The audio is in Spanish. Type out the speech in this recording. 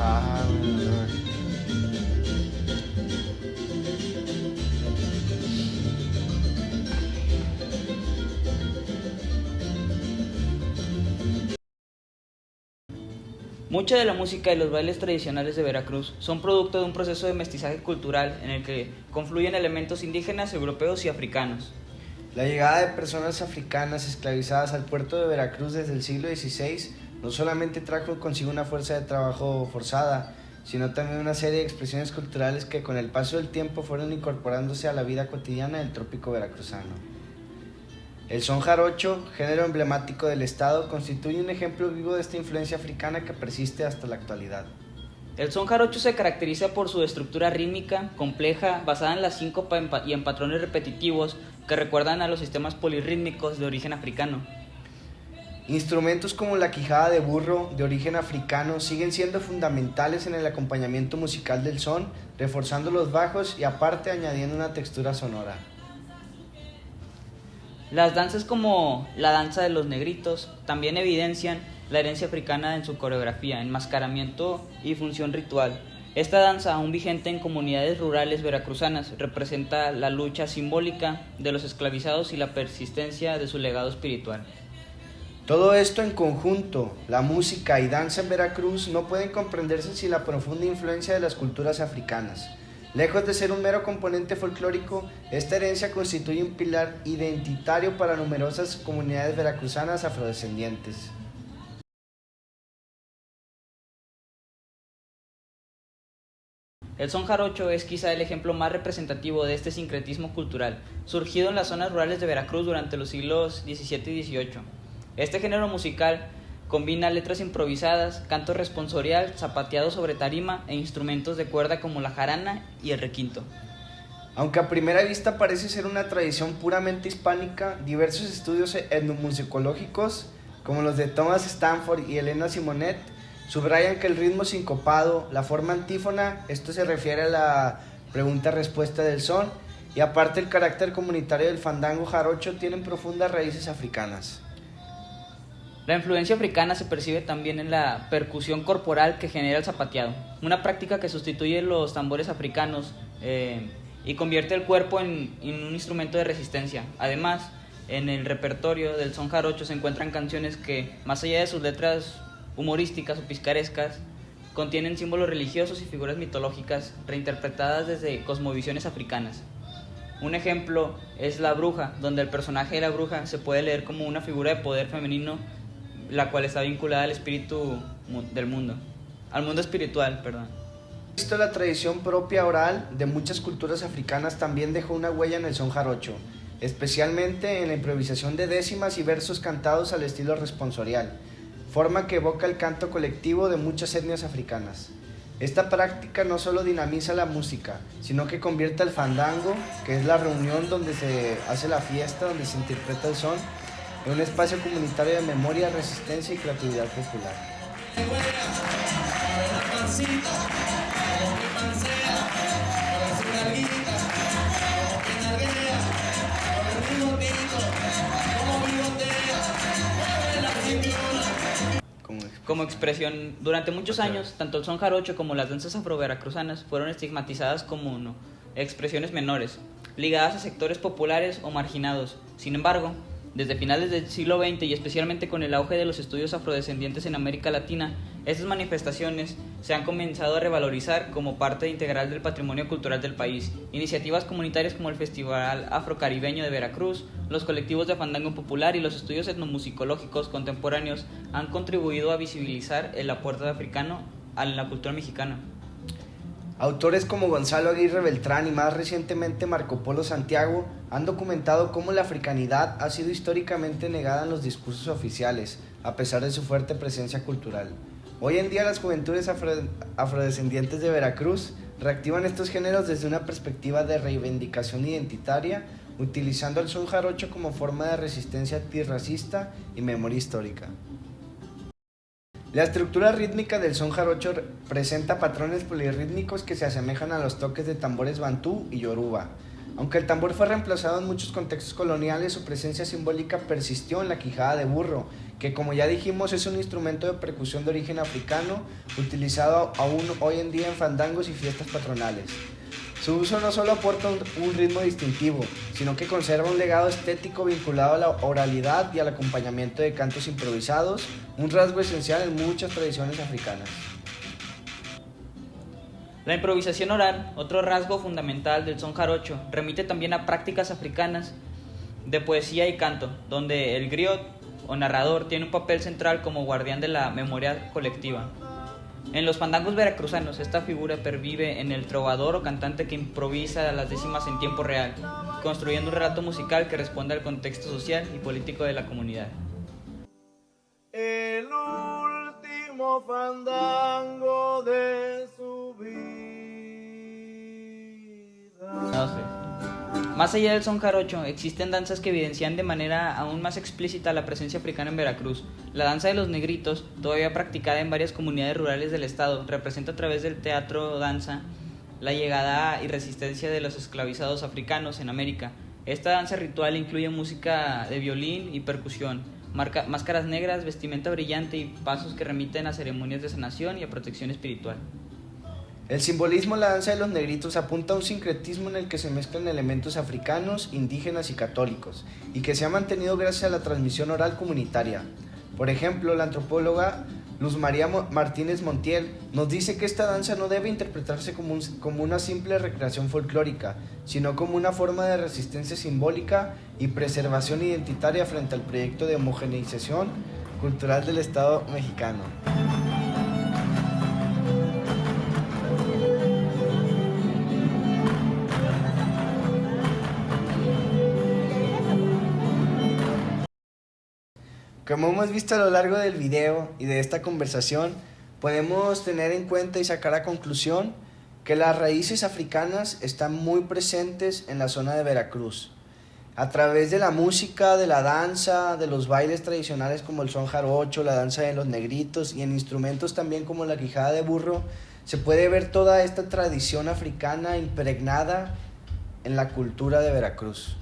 Ah, bueno. Mucha de la música y los bailes tradicionales de Veracruz son producto de un proceso de mestizaje cultural en el que confluyen elementos indígenas, europeos y africanos. La llegada de personas africanas esclavizadas al puerto de Veracruz desde el siglo XVI no solamente trajo consigo una fuerza de trabajo forzada, sino también una serie de expresiones culturales que con el paso del tiempo fueron incorporándose a la vida cotidiana del trópico veracruzano. El son jarocho, género emblemático del estado, constituye un ejemplo vivo de esta influencia africana que persiste hasta la actualidad. El son jarocho se caracteriza por su estructura rítmica, compleja, basada en la síncopa y en patrones repetitivos que recuerdan a los sistemas polirrítmicos de origen africano. Instrumentos como la quijada de burro, de origen africano, siguen siendo fundamentales en el acompañamiento musical del son, reforzando los bajos y aparte añadiendo una textura sonora. Las danzas como la danza de los negritos también evidencian la herencia africana en su coreografía, enmascaramiento y función ritual. Esta danza, aún vigente en comunidades rurales veracruzanas, representa la lucha simbólica de los esclavizados y la persistencia de su legado espiritual. Todo esto en conjunto, la música y danza en Veracruz no pueden comprenderse sin la profunda influencia de las culturas africanas. Lejos de ser un mero componente folclórico, esta herencia constituye un pilar identitario para numerosas comunidades veracruzanas afrodescendientes. El son jarocho es quizá el ejemplo más representativo de este sincretismo cultural, surgido en las zonas rurales de Veracruz durante los siglos XVII y XVIII. Este género musical combina letras improvisadas, canto responsorial, zapateado sobre tarima e instrumentos de cuerda como la jarana y el requinto. Aunque a primera vista parece ser una tradición puramente hispánica, diversos estudios etnomusicológicos, como los de Thomas Stanford y Elena Simonet, subrayan que el ritmo sincopado, la forma antífona, esto se refiere a la pregunta-respuesta del son, y aparte el carácter comunitario del fandango jarocho tienen profundas raíces africanas. La influencia africana se percibe también en la percusión corporal que genera el zapateado, una práctica que sustituye los tambores africanos y convierte el cuerpo en un instrumento de resistencia. Además, en el repertorio del son jarocho se encuentran canciones que, más allá de sus letras humorísticas o picarescas, contienen símbolos religiosos y figuras mitológicas reinterpretadas desde cosmovisiones africanas. Un ejemplo es La Bruja, donde el personaje de la bruja se puede leer como una figura de poder femenino, la cual está vinculada al espíritu del mundo, al mundo espiritual, perdón. Visto la tradición propia oral de muchas culturas africanas también dejó una huella en el son jarocho, especialmente en la improvisación de décimas y versos cantados al estilo responsorial, forma que evoca el canto colectivo de muchas etnias africanas. Esta práctica no solo dinamiza la música, sino que convierte el fandango, que es la reunión donde se hace la fiesta, donde se interpreta el son, en un espacio comunitario de memoria, resistencia y creatividad popular. Como expresión, durante muchos años, tanto el son jarocho como las danzas afroveracruzanas fueron estigmatizadas como expresiones menores, ligadas a sectores populares o marginados. Sin embargo, desde finales del siglo XX y especialmente con el auge de los estudios afrodescendientes en América Latina, estas manifestaciones se han comenzado a revalorizar como parte integral del patrimonio cultural del país. Iniciativas comunitarias como el Festival Afrocaribeño de Veracruz, los colectivos de fandango popular y los estudios etnomusicológicos contemporáneos han contribuido a visibilizar el aporte africano a la cultura mexicana. Autores como Gonzalo Aguirre Beltrán y más recientemente Marco Polo Santiago han documentado cómo la africanidad ha sido históricamente negada en los discursos oficiales, a pesar de su fuerte presencia cultural. Hoy en día las juventudes afrodescendientes de Veracruz reactivan estos géneros desde una perspectiva de reivindicación identitaria, utilizando el son jarocho como forma de resistencia antirracista y memoria histórica. La estructura rítmica del son jarocho presenta patrones polirrítmicos que se asemejan a los toques de tambores bantú y yoruba. Aunque el tambor fue reemplazado en muchos contextos coloniales, su presencia simbólica persistió en la quijada de burro, que como ya dijimos es un instrumento de percusión de origen africano, utilizado aún hoy en día en fandangos y fiestas patronales. Su uso no solo aporta un ritmo distintivo, sino que conserva un legado estético vinculado a la oralidad y al acompañamiento de cantos improvisados, un rasgo esencial en muchas tradiciones africanas. La improvisación oral, otro rasgo fundamental del son jarocho, remite también a prácticas africanas de poesía y canto, donde el griot o narrador tiene un papel central como guardián de la memoria colectiva. En los fandangos veracruzanos, esta figura pervive en el trovador o cantante que improvisa las décimas en tiempo real, construyendo un relato musical que responde al contexto social y político de la comunidad. El último fandango de su vida. No sé. Más allá del son jarocho, existen danzas que evidencian de manera aún más explícita la presencia africana en Veracruz. La danza de los negritos, todavía practicada en varias comunidades rurales del estado, representa a través del teatro-danza la llegada y resistencia de los esclavizados africanos en América. Esta danza ritual incluye música de violín y percusión, máscaras negras, vestimenta brillante y pasos que remiten a ceremonias de sanación y a protección espiritual. El simbolismo de la danza de los negritos apunta a un sincretismo en el que se mezclan elementos africanos, indígenas y católicos, y que se ha mantenido gracias a la transmisión oral comunitaria. Por ejemplo, la antropóloga Luz María Martínez Montiel nos dice que esta danza no debe interpretarse como una simple recreación folclórica, sino como una forma de resistencia simbólica y preservación identitaria frente al proyecto de homogeneización cultural del Estado mexicano. Como hemos visto a lo largo del video y de esta conversación, podemos tener en cuenta y sacar a conclusión que las raíces africanas están muy presentes en la zona de Veracruz. A través de la música, de la danza, de los bailes tradicionales como el son jarocho, la danza de los negritos y en instrumentos también como la quijada de burro, se puede ver toda esta tradición africana impregnada en la cultura de Veracruz.